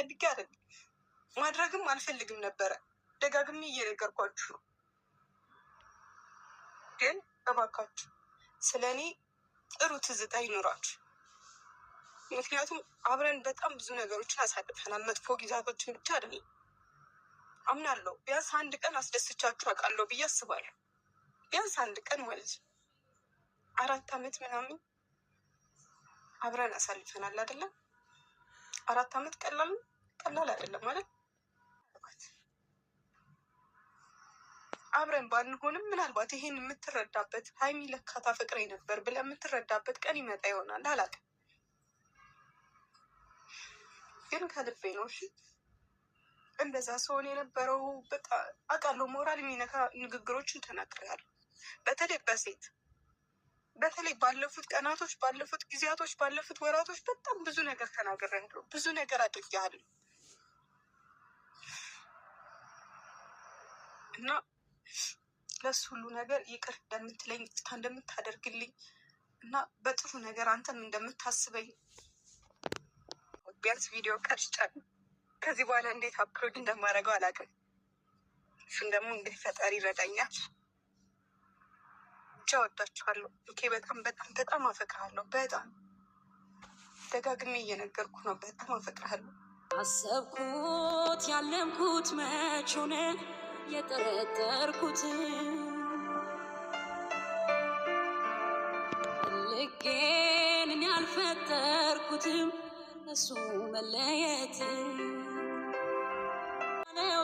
ፈልጌ አይደለም ማድረግም አልፈልግም ነበረ። ደጋግሜ እየነገርኳችሁ ነው። ግን እባካችሁ ስለ እኔ ጥሩ ትዝታ ይኖራችሁ። ምክንያቱም አብረን በጣም ብዙ ነገሮችን አሳልፈናል። መጥፎ ጊዜያቶችን ብቻ አይደለም። አምናለሁ ቢያንስ አንድ ቀን አስደስቻችሁ አውቃለሁ ብዬ አስባለሁ። ቢያንስ አንድ ቀን ማለት ነው። 4 ዓመት ምናምን አብረን አሳልፈናል አይደለም? 4 ዓመት ቀላል አይደለም ማለት አብረን ባንሆንም ምናልባት ይሄን የምትረዳበት ሀይሚ ለካ ታፈቅረኝ ነበር ብለህ የምትረዳበት ቀን ይመጣ ይሆናል። አላውቅም፣ ግን ከልቤ ነው። እሺ እንደዛ ሰሆን የነበረው በቃ አውቃለሁ። ሞራል የሚነካ ንግግሮችን ተናግሬያለሁ። በተለይ ባለፉት ቀናቶች፣ ባለፉት ጊዜያቶች፣ ባለፉት ወራቶች በጣም ብዙ ነገር ተናግሬያለሁ። ብዙ ነገር አድርጌያለሁ እና ለሱ ሁሉ ነገር ይቅር እንደምትለኝ እንደምታደርግልኝ እና በጥሩ ነገር አንተም እንደምታስበኝ ቢያንስ ቪዲዮ ቀርጫለሁ። ከዚህ በኋላ እንዴት አፕሎድ እንደማደርገው አላውቅም። እሱን ደግሞ እንግዲህ ፈጣሪ ይረዳኛል። ብቻ ወዳችኋለሁ። ኦኬ። በጣም አፈቅርሃለሁ። በጣም ደጋግሜ እየነገርኩ ነው። በጣም አፈቅርሃለሁ። አሰብኩት ያለምኩት መች ሆነ የጠረጠርኩት ልጌን ያልፈጠርኩትም እሱ መለየት ነው።